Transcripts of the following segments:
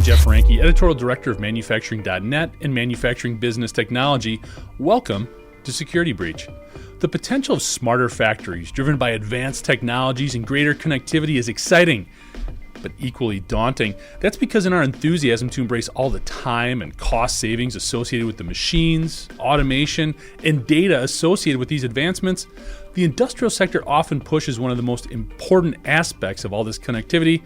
Jeff Ranke, Editorial Director of Manufacturing.net and Manufacturing Business Technology. Welcome to Security Breach. The potential of smarter factories driven by advanced technologies and greater connectivity is exciting, but equally daunting. That's because in our enthusiasm to embrace all the time and cost savings associated with the machines, automation, and data associated with these advancements, the industrial sector often pushes one of the most important aspects of all this connectivity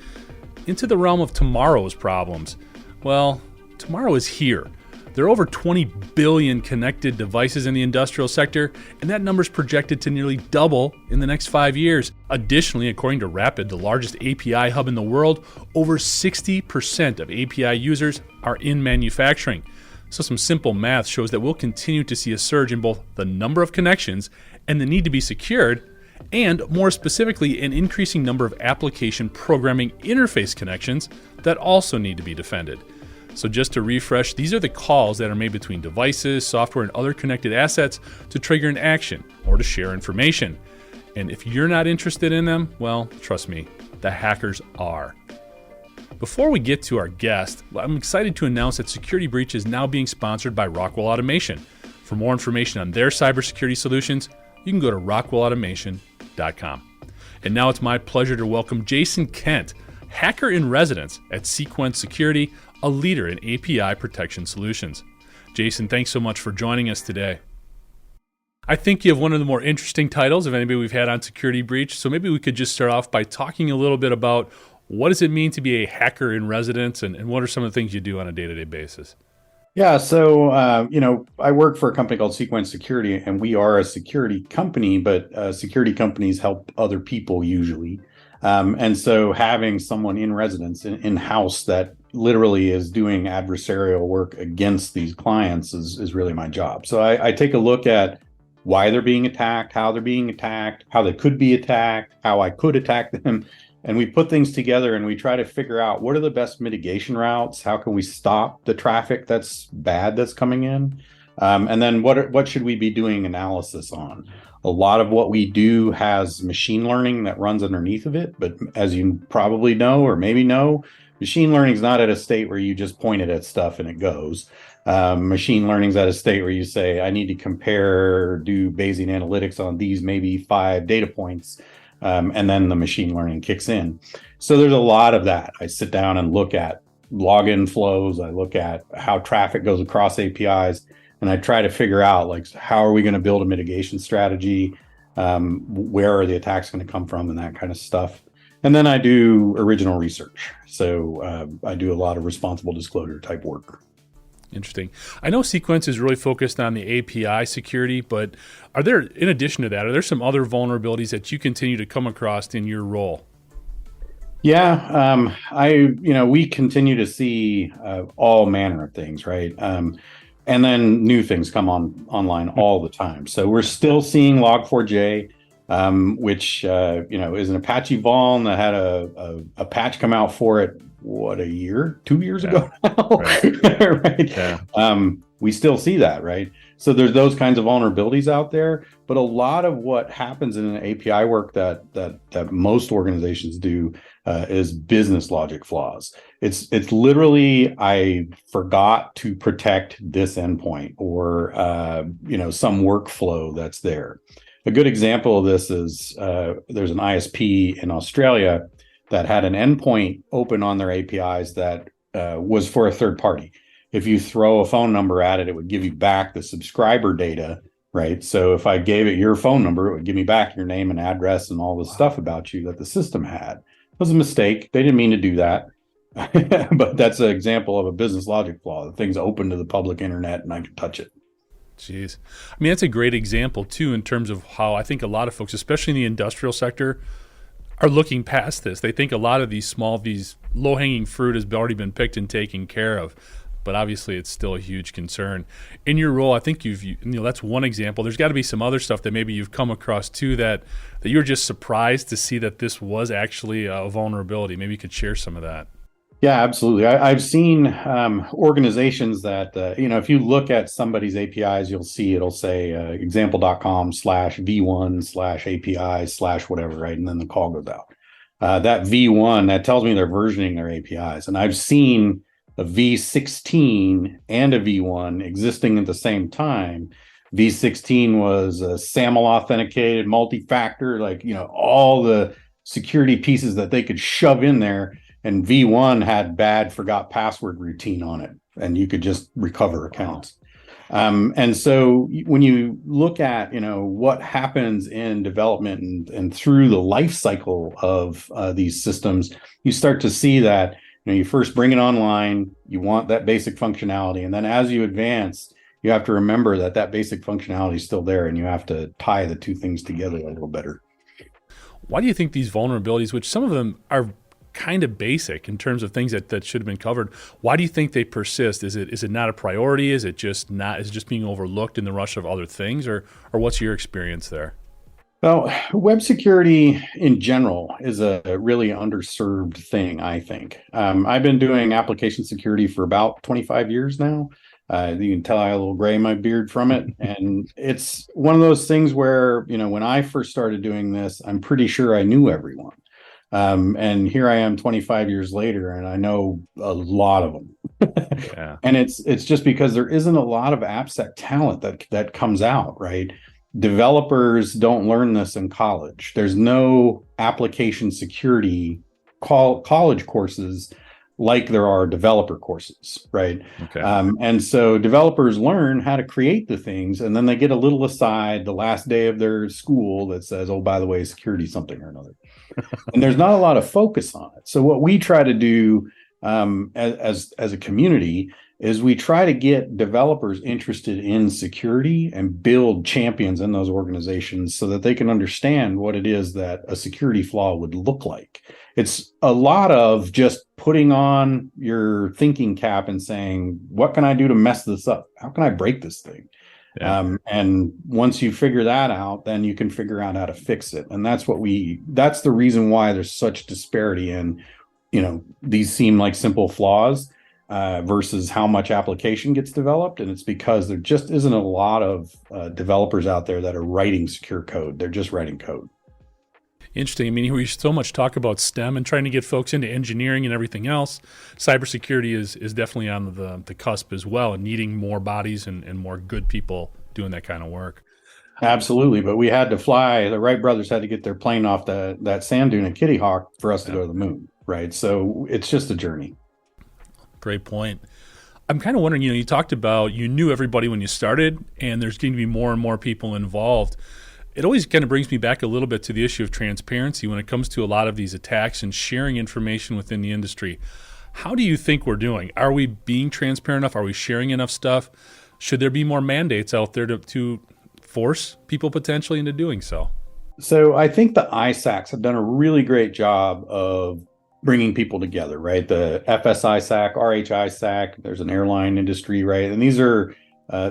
into the realm of tomorrow's problems. Well, tomorrow is here. There are over 20 billion connected devices in the industrial sector, and that number is projected to nearly double in the next 5 years. Additionally, according to Rapid, the largest API hub in the world, over 60% of API users are in manufacturing. So some simple math shows that we'll continue to see a surge in both the number of connections and the need to be secured, and more specifically, an increasing number of application programming interface connections that also need to be defended. So just to refresh, these are the calls that are made between devices, software, and other connected assets to trigger an action or to share information. And if you're not interested in them, well, trust me, the hackers are. Before we get to our guest, I'm excited to announce that Security Breach is now being sponsored by Rockwell Automation. For more information on their cybersecurity solutions, you can go to rockwellautomation.com. And now it's my pleasure to welcome Jason Kent, hacker in residence at Sequence Security, a leader in API protection solutions. Jason, thanks so much for joining us today. I think you have one of the more interesting titles of anybody we've had on Security Breach, so maybe we could just start off by talking a little bit about what does it mean to be a hacker in residence, and what are some of the things you do on a day-to-day basis? Yeah, so, I work for a company called Sequence Security, and we are a security company, but security companies help other people usually. And so having someone in residence, in-house, that literally is doing adversarial work against these clients is really my job. So I take a look at why they're being attacked, how they're being attacked, how they could be attacked, how I could attack them. And we put things together and we try to figure out what are the best mitigation routes, how can we stop the traffic that's bad that's coming in, and then what should we be doing analysis on. A lot of what we do has machine learning that runs underneath of it, but as you probably know or maybe know, machine learning is not at a state where you just point it at stuff and it goes. Machine learning is at a state where you say, I need to compare, do Bayesian analytics on these maybe 5 data points, and then the machine learning kicks in. So there's a lot of that. I sit down and look at login flows. I look at how traffic goes across APIs, and I try to figure out, like, how are we going to build a mitigation strategy? Where are the attacks going to come from, and that kind of stuff. And then I do original research. So I do a lot of responsible disclosure type work. Interesting. I know Sequence is really focused on the API security, but are there, in addition to that, are there some other vulnerabilities that you continue to come across in your role? Yeah, we continue to see all manner of things, right? And then new things come online all the time. So we're still seeing Log4j, which is an Apache vuln that had a patch come out for it. What, a year, 2 years ago now? Right. Right. Yeah. We still see that, right? So there's those kinds of vulnerabilities out there, but a lot of what happens in an API work that most organizations do is business logic flaws. It's literally, I forgot to protect this endpoint, or some workflow that's there. A good example of this is there's an ISP in Australia that had an endpoint open on their APIs that was for a third party. If you throw a phone number at it, it would give you back the subscriber data, right? So if I gave it your phone number, it would give me back your name and address and all the stuff about you that the system had. It was a mistake. They didn't mean to do that. But that's an example of a business logic flaw. The thing's open to the public internet and I can touch it. Jeez. I mean, that's a great example, too, in terms of how I think a lot of folks, especially in the industrial sector, are looking past this. They think a lot of these low-hanging fruit has already been picked and taken care of, but obviously it's still a huge concern. In your role, I think that's one example. There's got to be some other stuff that maybe you've come across too that you're just surprised to see that this was actually a vulnerability. Maybe you could share some of that. Yeah, absolutely. I've seen organizations that, if you look at somebody's APIs, you'll see it'll say example.com/v1/API/ whatever, right? And then the call goes out. That V1, that tells me they're versioning their APIs. And I've seen a V16 and a V1 existing at the same time. V16 was a SAML authenticated multi-factor, like, all the security pieces that they could shove in there. And V1 had bad forgot password routine on it, and you could just recover accounts. And so when you look at, what happens in development and through the life cycle of these systems, you start to see that, you first bring it online, you want that basic functionality. And then as you advance, you have to remember that basic functionality is still there, and you have to tie the two things together a little better. Why do you think these vulnerabilities, which some of them are kind of basic in terms of things that should have been covered, why do you think they persist? Is it not a priority? Is it just being overlooked in the rush of other things, or what's your experience there? Well, web security in general is a really underserved thing, I think. I've been doing application security for about 25 years now. You can tell I have a little gray in my beard from it. And it's one of those things where, when I first started doing this, I'm pretty sure I knew everyone. And here I am 25 years later, and I know a lot of them. Yeah. And it's just because there isn't a lot of AppSec talent that comes out, right? Developers don't learn this in college. There's no application security college courses like there are developer courses, right? Okay. And so developers learn how to create the things, and then they get a little aside the last day of their school that says, oh, by the way, security something or another. And there's not a lot of focus on it. So what we try to do as a community is we try to get developers interested in security and build champions in those organizations so that they can understand what it is that a security flaw would look like. It's a lot of just putting on your thinking cap and saying, what can I do to mess this up? How can I break this thing? Yeah. And once you figure that out, then you can figure out how to fix it. And that's the reason why there's such disparity in, these seem like simple flaws versus how much application gets developed. And it's because there just isn't a lot of developers out there that are writing secure code. They're just writing code. Interesting. I mean, we so much talk about STEM and trying to get folks into engineering and everything else. Cybersecurity is definitely on the cusp as well, and needing more bodies and more good people doing that kind of work. Absolutely. But we had to fly. The Wright brothers had to get their plane off that sand dune at Kitty Hawk for us to go to the moon, right? So it's just a journey. Great point. I'm kind of wondering, you talked about you knew everybody when you started, and there's going to be more and more people involved. It always kind of brings me back a little bit to the issue of transparency when it comes to a lot of these attacks and sharing information within the industry. How do you think we're doing? Are we being transparent enough? Are we sharing enough stuff? Should there be more mandates out there to force people potentially into doing so? So I think the ISACs have done a really great job of bringing people together, right? The FSISAC, RHISAC, there's an airline industry, right? And these are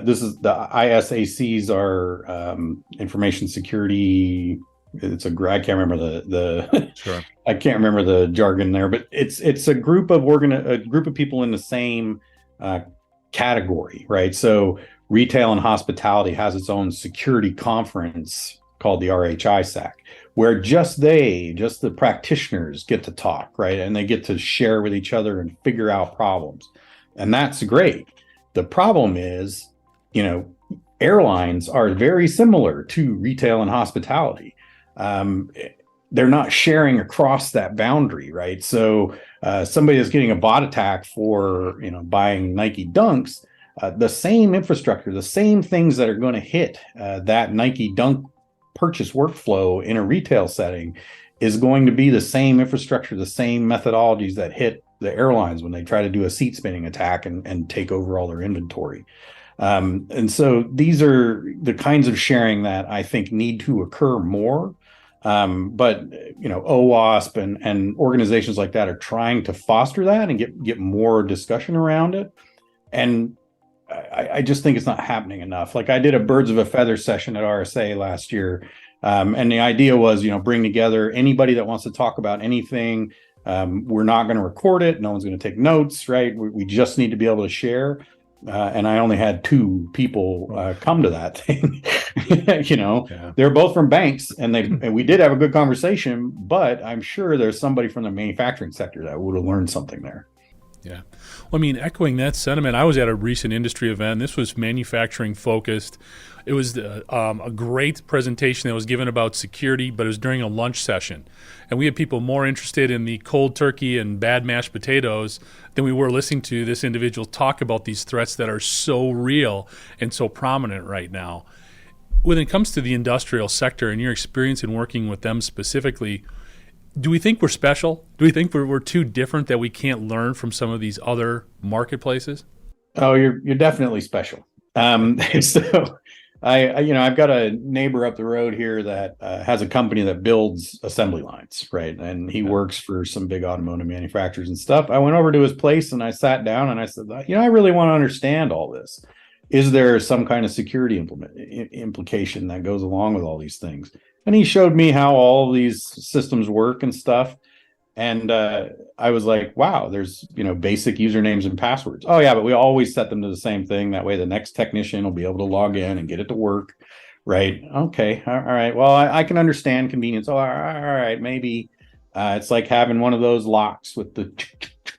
this is the ISACs are information security. I can't remember the Sure. I can't remember the jargon there, but it's a group of people in the same category, right? So retail and hospitality has its own security conference called the RHISAC, where just the practitioners get to talk, right? And they get to share with each other and figure out problems. And that's great. The problem is, airlines are very similar to retail and hospitality. They're not sharing across that boundary, right? So somebody that's getting a bot attack for, buying Nike Dunks, the same infrastructure, the same things that are going to hit that Nike Dunk purchase workflow in a retail setting is going to be the same infrastructure, the same methodologies that hit the airlines when they try to do a seat spinning attack and take over all their inventory. And so these are the kinds of sharing that I think need to occur more. But OWASP and organizations like that are trying to foster that and get more discussion around it. And I just think it's not happening enough. Like I did a birds of a feather session at RSA last year. And the idea was, bring together anybody that wants to talk about anything. We're not going to record it. No one's going to take notes, right? We just need to be able to share. And I only had 2 people come to that thing. Yeah. They're both from banks, and we did have a good conversation. But I'm sure there's somebody from the manufacturing sector that would have learned something there. Yeah. Well, I mean, echoing that sentiment, I was at a recent industry event. This was manufacturing focused. It was a great presentation that was given about security, but it was during a lunch session. And we had people more interested in the cold turkey and bad mashed potatoes than we were listening to this individual talk about these threats that are so real and so prominent right now. When it comes to the industrial sector and your experience in working with them specifically, do we think we're special? Do we think we're too different that we can't learn from some of these other marketplaces? Oh, you're definitely special. So I've got a neighbor up the road here that has a company that builds assembly lines, right? And he works for some big automotive manufacturers and stuff. I went over to his place and I sat down and I said, I really want to understand all this. Is there some kind of security implication that goes along with all these things? And he showed me how all these systems work and stuff. And I was like, wow, there's, basic usernames and passwords. Oh, yeah, but we always set them to the same thing. That way the next technician will be able to log in and get it to work. Right. Okay. All right. Well, I can understand convenience. Oh, all right. Maybe it's like having one of those locks with the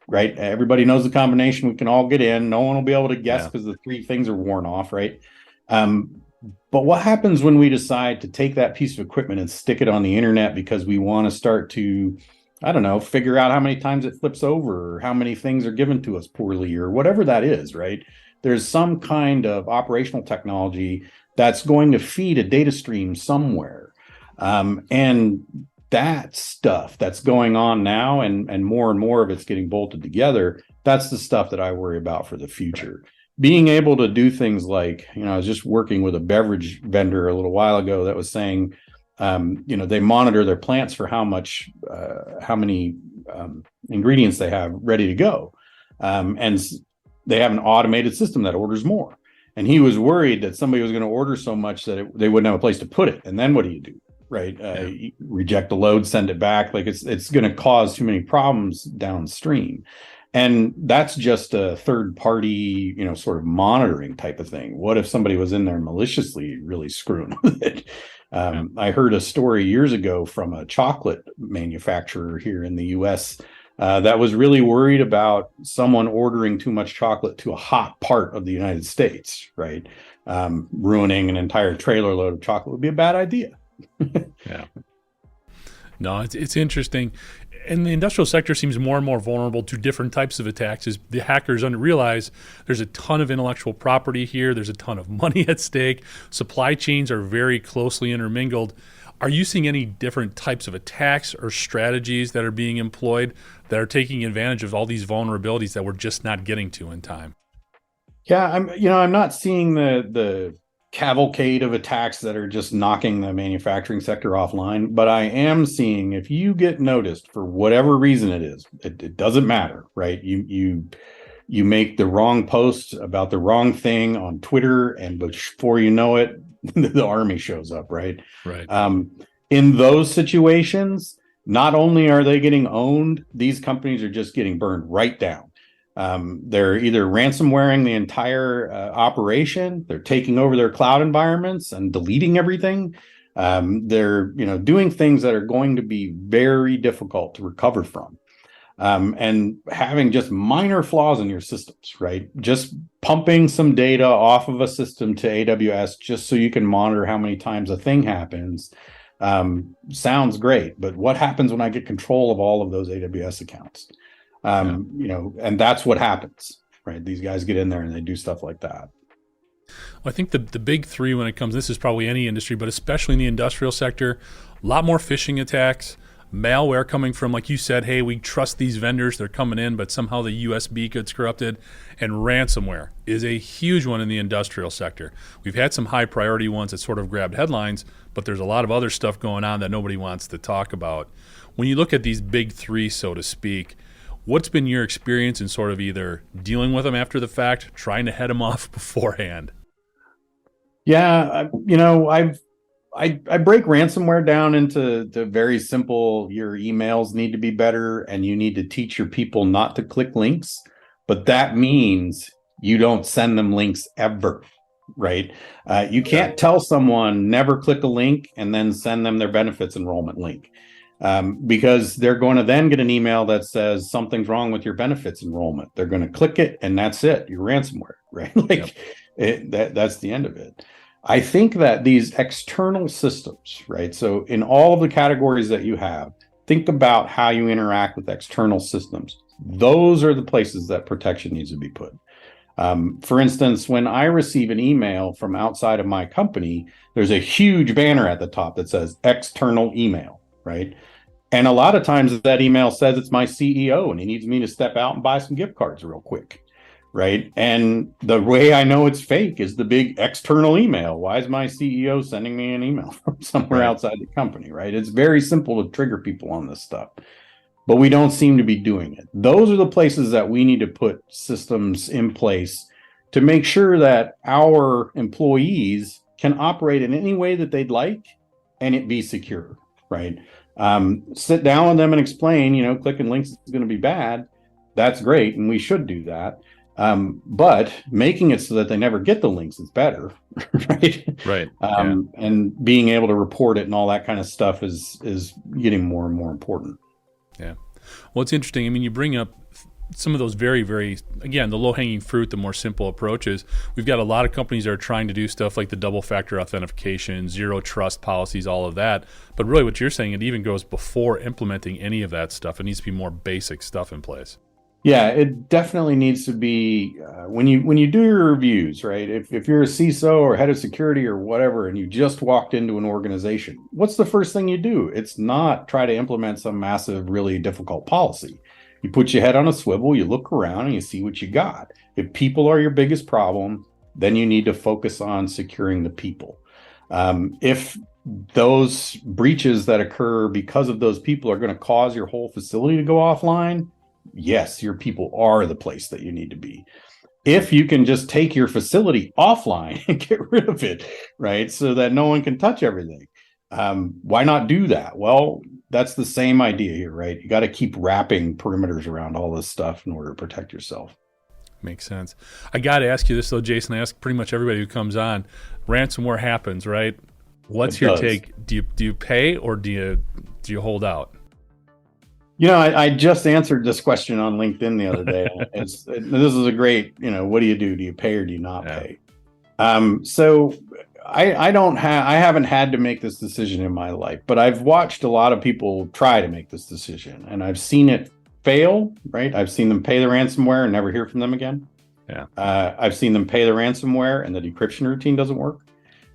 right. Everybody knows the combination. We can all get in. No one will be able to guess because the three things are worn off. Right. But what happens when we decide to take that piece of equipment and stick it on the internet because we want to start to, I don't know, figure out how many times it flips over or how many things are given to us poorly or whatever that is, right? There's some kind of operational technology that's going to feed a data stream somewhere. And that stuff that's going on now and more of it's getting bolted together, that's the stuff that I worry about for the future. Being able to do things like, I was just working with a beverage vendor a little while ago that was saying, they monitor their plants for how many ingredients they have ready to go. And they have an automated system that orders more. And he was worried that somebody was going to order so much that they wouldn't have a place to put it. And then what do you do? Right. Reject the load, send it back. Like it's going to cause too many problems downstream. And that's just a third party, sort of monitoring type of thing. What if somebody was in there maliciously really screwing with it? I heard a story years ago from a chocolate manufacturer here in the US that was really worried about someone ordering too much chocolate to a hot part of the United States, right? Ruining an entire trailer load of chocolate would be a bad idea. Yeah. No, it's interesting. And the industrial sector seems more and more vulnerable to different types of attacks as the hackers realize there's a ton of intellectual property here. There's a ton of money at stake. Supply chains are very closely intermingled. Are you seeing any different types of attacks or strategies that are being employed that are taking advantage of all these vulnerabilities that we're just not getting to in time? Yeah, I'm not seeing the cavalcade of attacks that are just knocking the manufacturing sector offline, but I am seeing if you get noticed for whatever reason it doesn't matter, right? You make the wrong post about the wrong thing on Twitter, and before you know it, the army shows up, right? Right. In those situations, not only are they getting owned, these companies are just getting burned right down. They're either ransomwaring the entire operation, they're taking over their cloud environments and deleting everything. They're doing things that are going to be very difficult to recover from. And having just minor flaws in your systems, right? Just pumping some data off of a system to AWS just so you can monitor how many times a thing happens sounds great. But what happens when I get control of all of those AWS accounts? And that's what happens, right? These guys get in there and they do stuff like that. Well, I think the big three when it comes, this is probably any industry, but especially in the industrial sector, a lot more phishing attacks, malware coming from, like you said, hey, we trust these vendors, they're coming in, but somehow the USB gets corrupted, and ransomware is a huge one in the industrial sector. We've had some high priority ones that sort of grabbed headlines, but there's a lot of other stuff going on that nobody wants to talk about. When you look at these big three, so to speak, what's been your experience in sort of either dealing with them after the fact, trying to head them off beforehand? Yeah, I break ransomware down into very simple. Your emails need to be better, and you need to teach your people not to click links. But that means you don't send them links ever, right? You can't tell someone never click a link and then send them their benefits enrollment link. because they're going to then get an email that says something's wrong with your benefits enrollment. They're going to click it, and that's it. Your ransomware, right? That's the end of it. I think that these external systems, right? So in all of the categories that you have, think about how you interact with external systems. Those are the places that protection needs to be put. For instance, when I receive an email from outside of my company, there's a huge banner at the top that says external email, right? And a lot of times that email says it's my CEO and he needs me to step out and buy some gift cards real quick, right? And the way I know it's fake is the big external email. Why is my CEO sending me an email from somewhere outside the company, right? It's very simple to trigger people on this stuff, but we don't seem to be doing it. Those are the places that we need to put systems in place to make sure that our employees can operate in any way that they'd like and it be secure, right? Sit down with them and explain, clicking links is going to be bad. That's great. And we should do that. But making it so that they never get the links is better, right? Right. And being able to report it and all that kind of stuff is getting more and more important. Yeah. Well, it's interesting. I mean, you bring up some of those very, very, again, the low-hanging fruit, the more simple approaches. We've got a lot of companies that are trying to do stuff like the double-factor authentication, zero trust policies, all of that. But really what you're saying, it even goes before implementing any of that stuff. It needs to be more basic stuff in place. Yeah, it definitely needs to be when you do your reviews, right? If you're a CISO or head of security or whatever, and you just walked into an organization, what's the first thing you do? It's not try to implement some massive, really difficult policy. You put your head on a swivel, you look around, and you see what you got. If people are your biggest problem, then you need to focus on securing the people. If those breaches that occur because of those people are going to cause your whole facility to go offline, yes, your people are the place that you need to be. If you can just take your facility offline and get rid of it, right, so that no one can touch everything, why not do that? Well, that's the same idea here, right? You got to keep wrapping perimeters around all this stuff in order to protect yourself. Makes sense. I got to ask you this, though, Jason. I ask pretty much everybody who comes on. Ransomware happens, right? What's your take? Do you pay or do you hold out? I just answered this question on LinkedIn the other day. This is a great, what do you do? Do you pay or do you not pay? So I haven't had to make this decision in my life, but I've watched a lot of people try to make this decision and I've seen it fail, right? I've seen them pay the ransomware and never hear from them again. Yeah. I've seen them pay the ransomware and the decryption routine doesn't work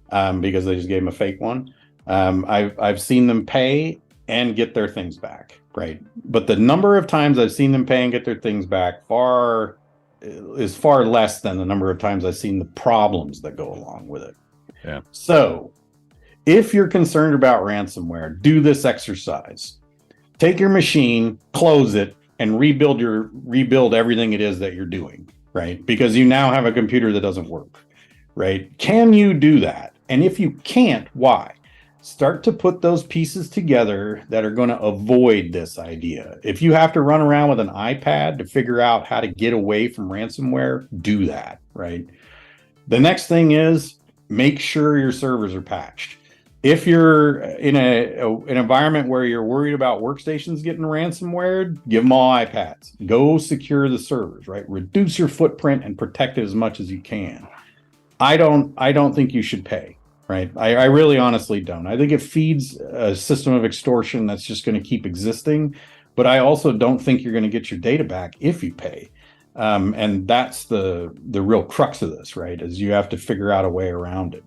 because they just gave them a fake one. I've seen them pay and get their things back, right? But the number of times I've seen them pay and get their things back is far less than the number of times I've seen the problems that go along with it. Yeah. So if you're concerned about ransomware, do this exercise. Take your machine, close it, and rebuild everything it is that you're doing, right? Because you now have a computer that doesn't work, right? Can you do that? And if you can't, why? Start to put those pieces together that are going to avoid this idea. If you have to run around with an iPad to figure out how to get away from ransomware, do that, right? The next thing is make sure your servers are patched. If you're in an environment where you're worried about workstations getting ransomware, give them all iPads. Go secure the servers, right? Reduce your footprint and protect it as much as you can. I don't think you should pay, right? I really honestly don't. I think it feeds a system of extortion that's just going to keep existing, but I also don't think you're going to get your data back if you pay. And that's the real crux of this, right? Is you have to figure out a way around it.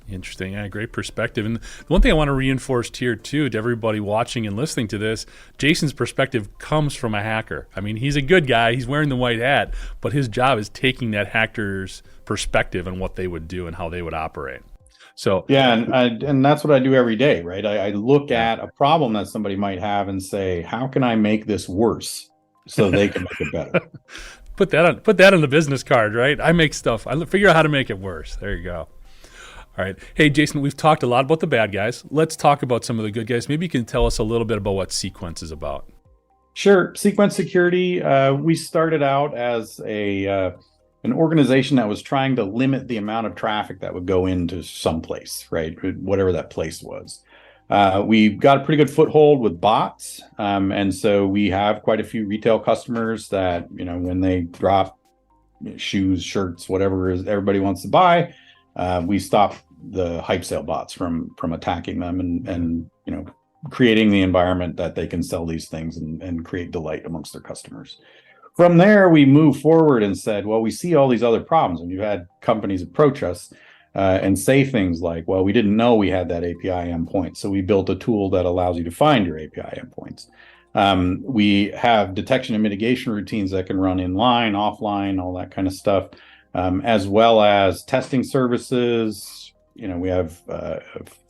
Interesting. Yeah, great perspective. And the one thing I want to reinforce here, too, to everybody watching and listening to this, Jason's perspective comes from a hacker. I mean, he's a good guy. He's wearing the white hat, but his job is taking that hacker's perspective and what they would do and how they would operate. So yeah, and that's what I do every day, right? I look at a problem that somebody might have and say, how can I make this worse so they can make it better? Put that on the business card, right? I make stuff. I figure out how to make it worse. There you go. All right. Hey, Jason, we've talked a lot about the bad guys. Let's talk about some of the good guys. Maybe you can tell us a little bit about what Sequence is about. Sure. Sequence Security, we started out as an organization that was trying to limit the amount of traffic that would go into some place, right? Whatever that place was. We've got a pretty good foothold with bots. And so we have quite a few retail customers that, when they drop shoes, shirts, whatever is everybody wants to buy, we stop the hype sale bots from attacking them and creating the environment that they can sell these things and create delight amongst their customers. From there, we move forward and said, well, we see all these other problems, and you've had companies approach us and say things like, well, we didn't know we had that API endpoint, so we built a tool that allows you to find your API endpoints. We have detection and mitigation routines that can run inline, offline, all that kind of stuff, as well as testing services. We have a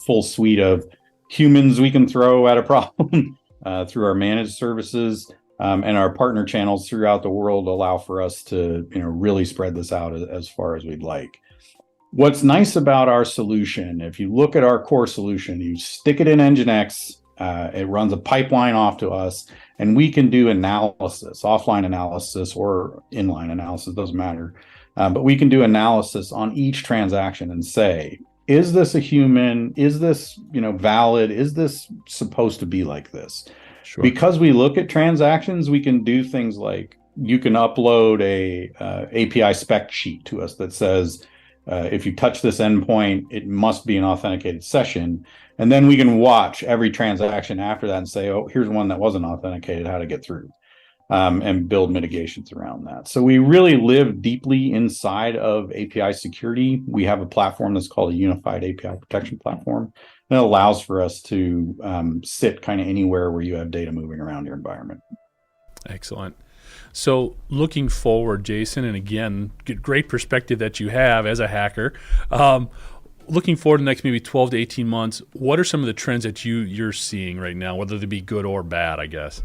full suite of humans we can throw at a problem through our managed services, and our partner channels throughout the world allow for us to really spread this out as far as we'd like. What's nice about our solution, if you look at our core solution, you stick it in Nginx, it runs a pipeline off to us, and we can do analysis, offline analysis or inline analysis, doesn't matter. But we can do analysis on each transaction and say, is this a human? Is this, valid? Is this supposed to be like this? Sure. Because we look at transactions, we can do things like you can upload a API spec sheet to us that says, if you touch this endpoint, it must be an authenticated session. And then we can watch every transaction after that and say, oh, here's one that wasn't authenticated, how to get through. And build mitigations around that. So we really live deeply inside of API security. We have a platform that's called a unified API protection platform that allows for us to sit kind of anywhere where you have data moving around your environment. Excellent. So looking forward, Jason, and again, great perspective that you have as a hacker. Looking forward to the next maybe 12 to 18 months, what are some of the trends that you're seeing right now, whether they be good or bad, I guess?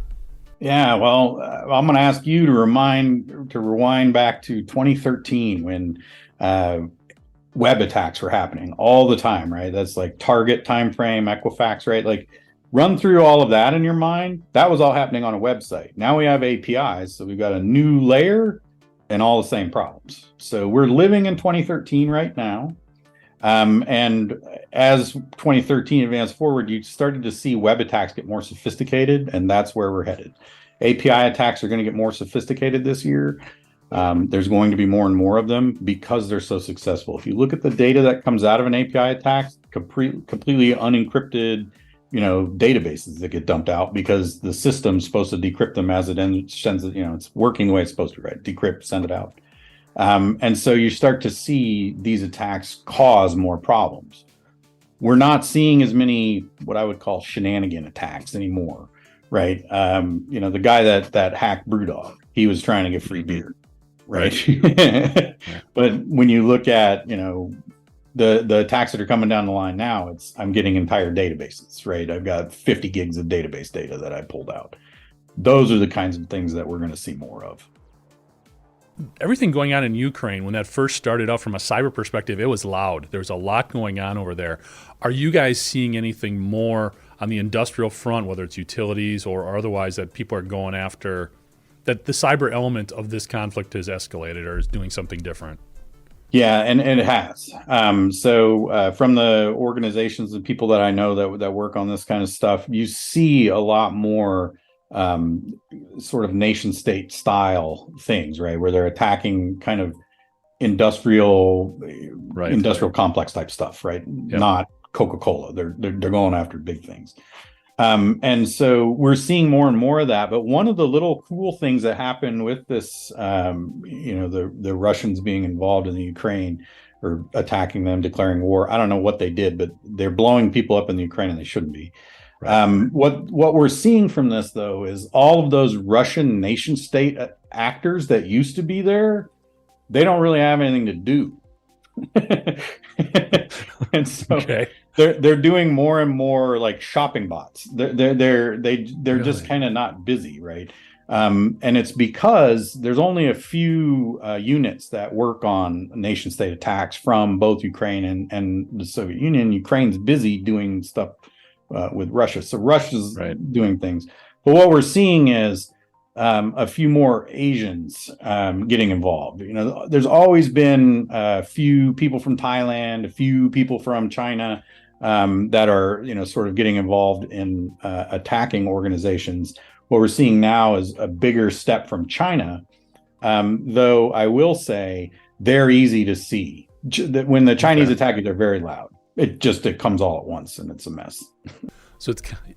Yeah, well, I'm going to ask you to rewind back to 2013 when web attacks were happening all the time, right? That's like Target timeframe, Equifax, right? Like run through all of that in your mind. That was all happening on a website. Now we have APIs, so we've got a new layer and all the same problems. So we're living in 2013 right now. And as 2013 advanced forward, you started to see web attacks get more sophisticated, and that's where we're headed. API attacks are going to get more sophisticated this year. There's going to be more and more of them because they're so successful. If you look at the data that comes out of an API attack, completely unencrypted, databases that get dumped out because the system's supposed to decrypt them as it sends it, it's working the way it's supposed to, right? Decrypt, send it out. And so you start to see these attacks cause more problems. We're not seeing as many what I would call shenanigan attacks anymore, right? The guy that hacked Brewdog, he was trying to get free beer, right? But when you look at, the attacks that are coming down the line now, I'm getting entire databases, right? I've got 50 gigs of database data that I pulled out. Those are the kinds of things that we're going to see more of. Everything going on in Ukraine, when that first started out from a cyber perspective, it was loud. There was a lot going on over there. Are you guys seeing anything more on the industrial front, whether it's utilities or otherwise, that people are going after, that the cyber element of this conflict has escalated or is doing something different? Yeah, and it has. So from the organizations, the people that I know that work on this kind of stuff, you see a lot more sort of nation state style things, right? Where they're attacking kind of industrial complex type stuff, right? Yep. Not Coca-Cola. They're going after big things. And so we're seeing more and more of that. But one of the little cool things that happened with this, the Russians being involved in the Ukraine or attacking them, declaring war. I don't know what they did, but they're blowing people up in the Ukraine and they shouldn't be. Right. What we're seeing from this, though, is all of those Russian nation state actors that used to be there, they don't really have anything to do. And so they're doing more and more like shopping bots. They're really? Just kind of not busy, right? And it's because there's only a few units that work on nation state attacks from both Ukraine and the Soviet Union. Ukraine's busy doing stuff with Russia. So Russia's doing things. But what we're seeing is a few more Asians getting involved. There's always been a few people from Thailand, a few people from China, that are, sort of getting involved in attacking organizations. What we're seeing now is a bigger step from China, though I will say they're easy to see. When the Chinese attack you, they're very loud. It comes all at once, and it's a mess. So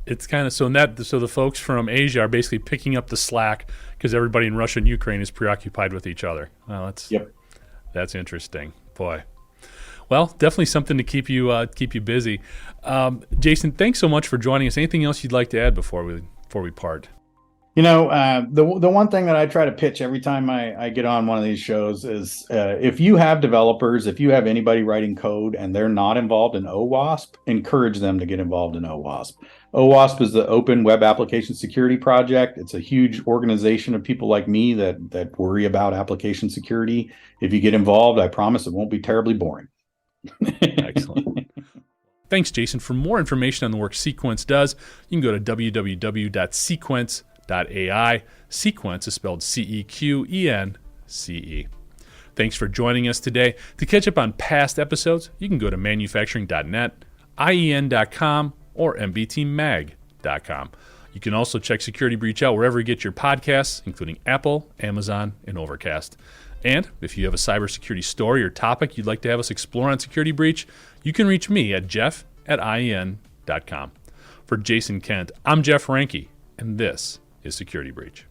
it's kind of so the folks from Asia are basically picking up the slack because everybody in Russia and Ukraine is preoccupied with each other. Well, that's interesting, boy. Well, definitely something to keep you busy. Jason, thanks so much for joining us. Anything else you'd like to add before we part? The one thing that I try to pitch every time I get on one of these shows is if you have developers, if you have anybody writing code and they're not involved in OWASP, encourage them to get involved in OWASP. OWASP is the Open Web Application Security Project. It's a huge organization of people like me that worry about application security. If you get involved, I promise it won't be terribly boring. Excellent. Thanks, Jason. For more information on the work Sequence does, you can go to www.sequence.ai. Sequence is spelled CEQENCE. Thanks for joining us today. To catch up on past episodes, you can go to manufacturing.net, IEN.com, or mbtmag.com. You can also check Security Breach out wherever you get your podcasts, including Apple, Amazon, and Overcast. And if you have a cybersecurity story or topic you'd like to have us explore on Security Breach, you can reach me at jeff@ien.com. For Jason Kent, I'm Jeff Ranke, and this is Security Breach.